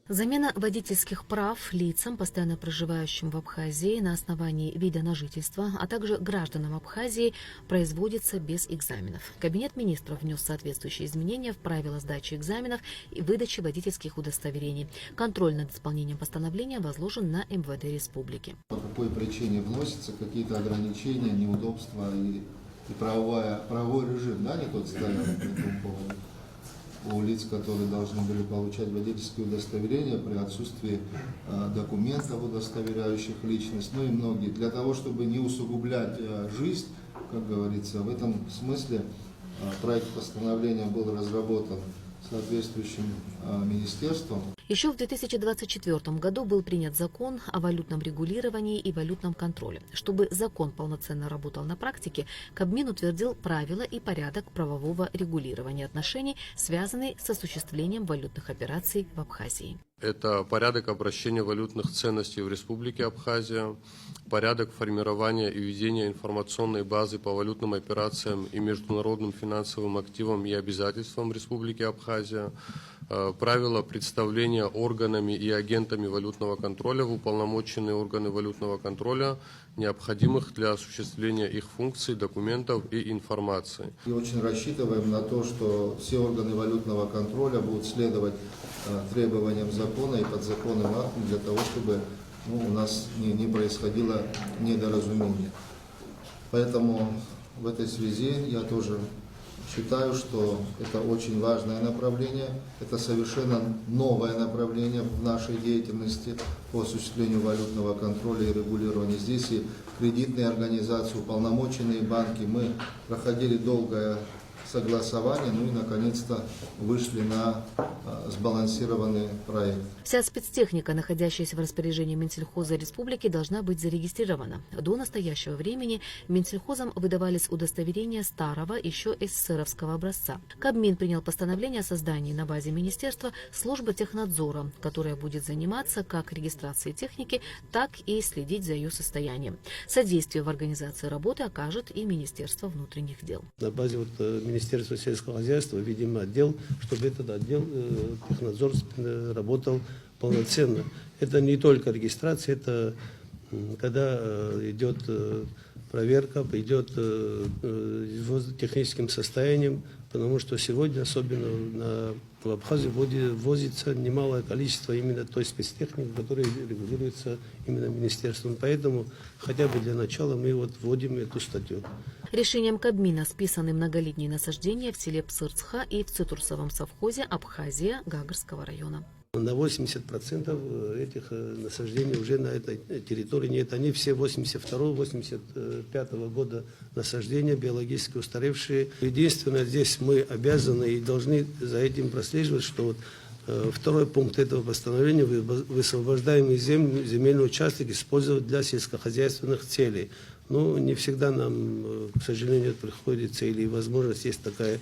Замена водительских прав лицам, постоянно проживающим в Абхазии на основании вида на жительство, а также гражданам Абхазии, производится без экзаменов. Кабинет министров внес соответствующие изменения в правила сдачи экзаменов и выдачи водительских удостоверений. Контроль над исполнением постановления возложен на МВД республики. По какой причине вносятся какие-то ограничения, неудобства и правовой режим, да, не тот стоял по этому поводу у лиц, которые должны были получать водительские удостоверения при отсутствии документов, удостоверяющих личность, ну и многие. Для того, чтобы не усугублять жизнь, как говорится, в этом смысле проект постановления был разработан соответствующим министерством. Еще в 2024 году был принят закон о валютном регулировании и валютном контроле. Чтобы закон полноценно работал на практике, Кабмин утвердил правила и порядок правового регулирования отношений, связанные с осуществлением валютных операций в Абхазии. Это порядок обращения валютных ценностей в Республике Абхазия, порядок формирования и ведения информационной базы по валютным операциям и международным финансовым активам и обязательствам Республики Абхазия, правила представления органами и агентами валютного контроля в уполномоченные органы валютного контроля, необходимых для осуществления их функций, документов и информации. И очень рассчитываем на то, что все органы валютного контроля будут следовать требованиям закона и подзаконным актам для того, чтобы у нас не происходило недоразумение. Поэтому в этой связи я тоже считаю, что это очень важное направление, это совершенно новое направление в нашей деятельности по осуществлению валютного контроля и регулирования. Здесь и кредитные организации, уполномоченные банки. Мы проходили долгое согласование, ну и наконец-то вышли на сбалансированный проект. Вся спецтехника, находящаяся в распоряжении Минсельхоза Республики, должна быть зарегистрирована. До настоящего времени Минсельхозом выдавались удостоверения старого, еще СССРовского образца. Кабмин принял постановление о создании на базе министерства службы технадзора, которая будет заниматься как регистрацией техники, так и следить за ее состоянием. Содействие в организации работы окажет и Министерство внутренних дел. На базе Министерства сельского хозяйства, видимо, отдел, чтобы этот отдел технадзор работал полноценно. Это не только регистрация, это когда идет проверка, идет техническим состоянием, потому что сегодня, особенно в Абхазии, ввозится немалое количество именно той спецтехники, которая регулируется именно министерством. Поэтому хотя бы для начала мы вводим эту статью. Решением Кабмина списаны многолетние насаждения в селе Псырцха и в цитрусовом совхозе Абхазия Гагарского района. На 80% этих насаждений уже на этой территории нет. Они все 82-85 года насаждения, биологически устаревшие. Единственное, здесь мы обязаны и должны за этим прослеживать, что второй пункт этого постановления: высвобождаемые земельные участки использовать для сельскохозяйственных целей. Но не всегда нам, к сожалению, приходится или возможность есть такая,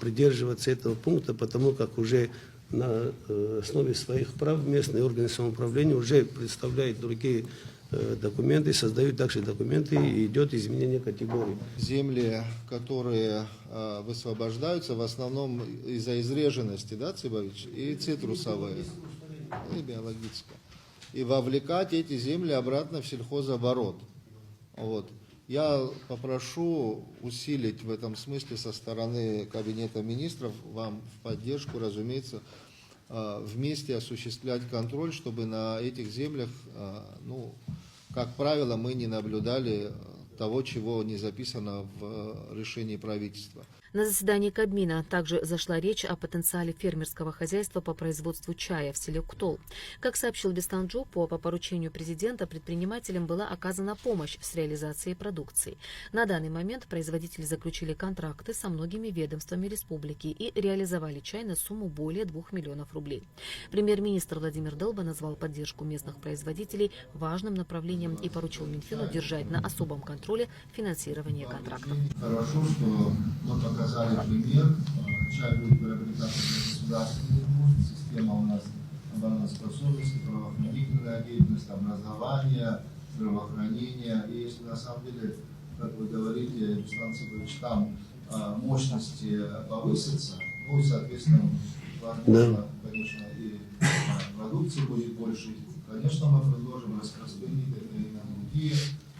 придерживаться этого пункта, потому как уже на основе своих прав местные органы самоуправления уже представляют другие документы, создают также документы, и идет изменение категорий. Земли, которые высвобождаются, в основном из-за изреженности, да, Цыбович, и цитрусовые, и биологическая. И вовлекать эти земли обратно в сельхозоборот. Вот. Я попрошу усилить в этом смысле со стороны Кабинета министров, вам в поддержку, разумеется, вместе осуществлять контроль, чтобы на этих землях, как правило, мы не наблюдали того, чего не записано в решении правительства. На заседании Кабмина также зашла речь о потенциале фермерского хозяйства по производству чая в селе Ктол. Как сообщил Бестанджопо, по поручению президента предпринимателям была оказана помощь с реализацией продукции. На данный момент производители заключили контракты со многими ведомствами республики и реализовали чай на сумму более 2 миллионов рублей. Премьер-министр Владимир Делба назвал поддержку местных производителей важным направлением и поручил Минфину держать на особом контроле финансирование контрактов. Хорошо, что мы показали пример. Чай будет приобретаться государственный нужд. Система у нас обороноспособности, правоохранительная деятельность, образование, здравоохранение. И если на самом деле, как вы говорите, Руслан Цыбович, там мощности повысятся, ну и, соответственно, возможно, конечно, и продукции будет больше. Конечно, мы предложим распространить это и на другие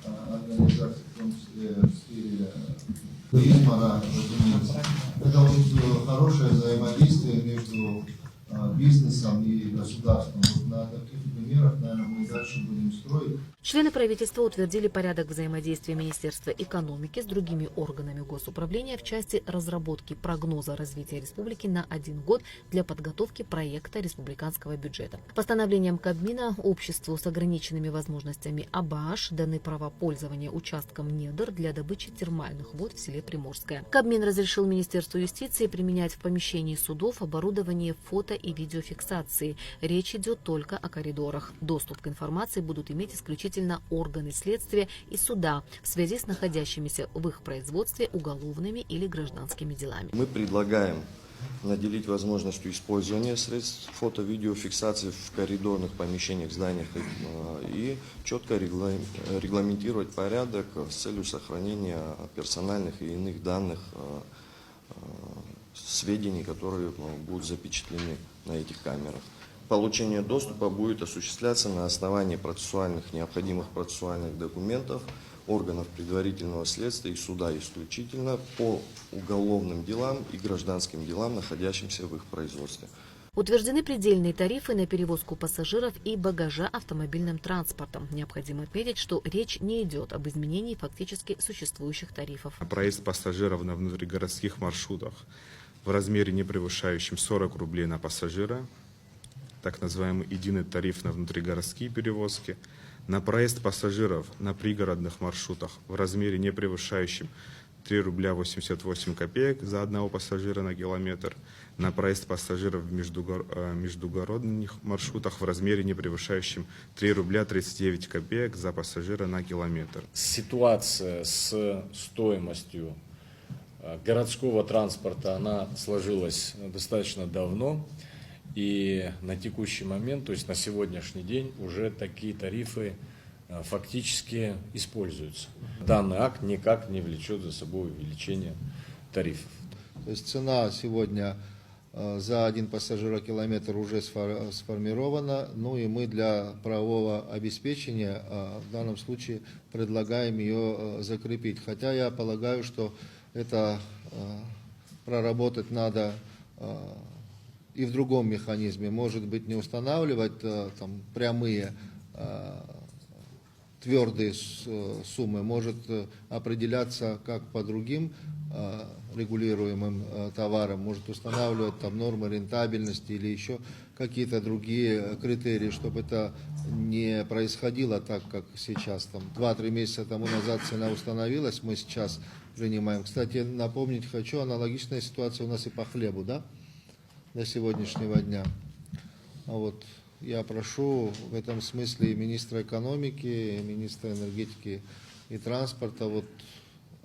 организации, в том числе в сфере туризма, да, разумеется. Это вот хорошее взаимодействие между бизнесом и государством. Вот на таких примерах, наверное, мы дальше будем строить. Члены правительства утвердили порядок взаимодействия Министерства экономики с другими органами госуправления в части разработки прогноза развития республики на 1 год для подготовки проекта республиканского бюджета. Постановлением Кабмина обществу с ограниченными возможностями АБАШ даны права пользования участком недр для добычи термальных вод в селе Приморское. Кабмин разрешил Министерству юстиции применять в помещении судов оборудование фото- и видеофиксации. Речь идет только о коридорах. Доступ к информации будут иметь исключительно органы следствия и суда в связи с находящимися в их производстве уголовными или гражданскими делами. Мы предлагаем наделить возможностью использования средств фото-видеофиксации в коридорных помещениях, зданиях и четко регламентировать порядок с целью сохранения персональных и иных данных, сведений, которые будут запечатлены на этих камерах. Получение доступа будет осуществляться на основании необходимых процессуальных документов органов предварительного следствия и суда исключительно по уголовным делам и гражданским делам, находящимся в их производстве. Утверждены предельные тарифы на перевозку пассажиров и багажа автомобильным транспортом. Необходимо отметить, что речь не идет об изменении фактически существующих тарифов. Проезд пассажиров на внутригородских маршрутах в размере, не превышающем 40 рублей на пассажира, так называемый единый тариф на внутригородские перевозки, на проезд пассажиров на пригородных маршрутах в размере, не превышающем 3 рубля 88 копеек за одного пассажира на километр, на проезд пассажиров в междугородных маршрутах в размере, не превышающем 3 рубля 39 копеек за пассажира на километр. Ситуация с стоимостью городского транспорта, она сложилась достаточно давно. И на текущий момент, то есть на сегодняшний день, уже такие тарифы фактически используются. Данный акт никак не влечет за собой увеличение тарифов. То есть цена сегодня за 1 пассажирокилометр уже сформирована, ну и мы для правового обеспечения в данном случае предлагаем ее закрепить. Хотя я полагаю, что это проработать надо и в другом механизме. Может быть, не устанавливать там прямые твердые суммы, может определяться как по другим регулируемым товарам, может устанавливать там нормы рентабельности или еще какие-то другие критерии, чтобы это не происходило так, как сейчас. Там 2-3 месяца тому назад цена установилась, мы сейчас принимаем. Кстати, напомнить хочу, аналогичная ситуация у нас и по хлебу, да, до сегодняшнего дня. А вот я прошу в этом смысле и министра экономики, и министра энергетики и транспорта вот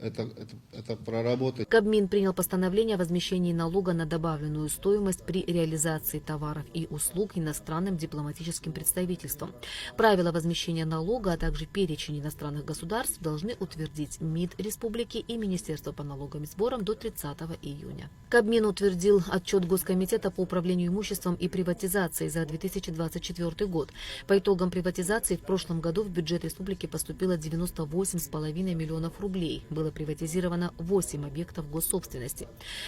это проработать. Кабмин принял постановление о возмещении налога на добавленную стоимость при реализации товаров и услуг иностранным дипломатическим представительством. Правила возмещения налога, а также перечень иностранных государств должны утвердить МИД Республики и Министерство по налогам и сборам до 30 июня. Кабмин утвердил отчет Госкомитета по управлению имуществом и приватизации за 2024 год. По итогам приватизации в прошлом году в бюджет республики поступило 98,5 миллионов рублей. Было приватизировано 8 объектов госсобственности.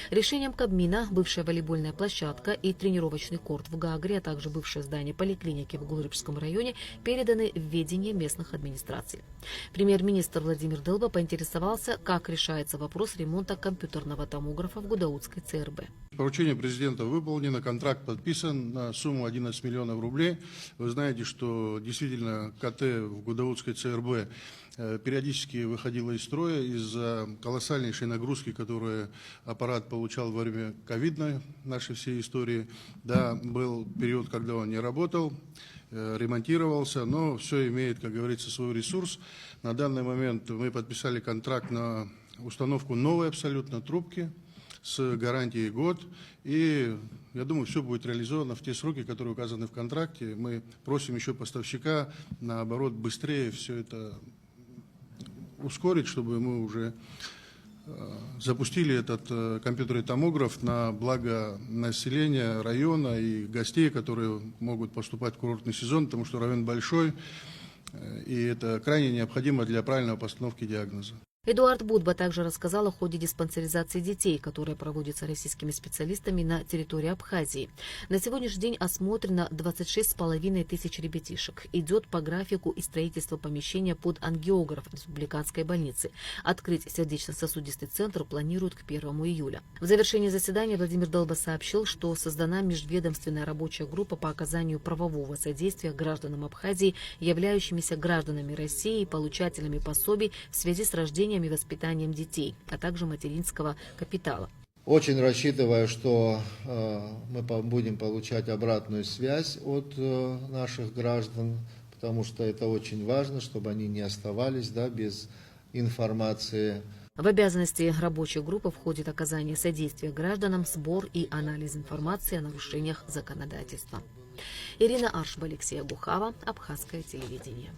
Решением Кабмина бывшая волейбольная площадка и тренировочный корт в Гагре, а также бывшее здание поликлиники в Гулрыбском районе переданы в ведение местных администраций. Премьер-министр Владимир Дылба поинтересовался, как решается вопрос ремонта компьютерного томографа в Гудаутской ЦРБ. Поручение президента выполнено, контракт подписан на сумму 11 миллионов рублей. Вы знаете, что действительно КТ в Гудаутской ЦРБ периодически выходила из строя из-за колоссальнейшей нагрузки, которую аппарат получал во время ковидной нашей всей истории. Да, был период, когда он не работал, ремонтировался, но все имеет, как говорится, свой ресурс. На данный момент мы подписали контракт на установку новой абсолютно трубки с гарантией год. И я думаю, все будет реализовано в те сроки, которые указаны в контракте. Мы просим еще поставщика, наоборот, быстрее все это ускорить, чтобы мы уже запустили этот компьютерный томограф на благо населения района и гостей, которые могут поступать в курортный сезон, потому что район большой, и это крайне необходимо для правильной постановки диагноза. Эдуард Будба также рассказал о ходе диспансеризации детей, которая проводится российскими специалистами на территории Абхазии. На сегодняшний день осмотрено 26,5 тысяч ребятишек. Идет по графику и строительство помещения под ангиограф республиканской больницы. Открыть сердечно-сосудистый центр планируют к 1 июля. В завершении заседания Владимир Долба сообщил, что создана межведомственная рабочая группа по оказанию правового содействия гражданам Абхазии, являющимися гражданами России и получателями пособий в связи с рождением и воспитанием детей, а также материнского капитала. Очень рассчитываю, что мы будем получать обратную связь от наших граждан, потому что это очень важно, чтобы они не оставались без информации. В обязанности рабочей группы входит оказание содействия гражданам, сбор и анализ информации о нарушениях законодательства. Ирина Аршба, Алексей Агухава, Абхазское телевидение.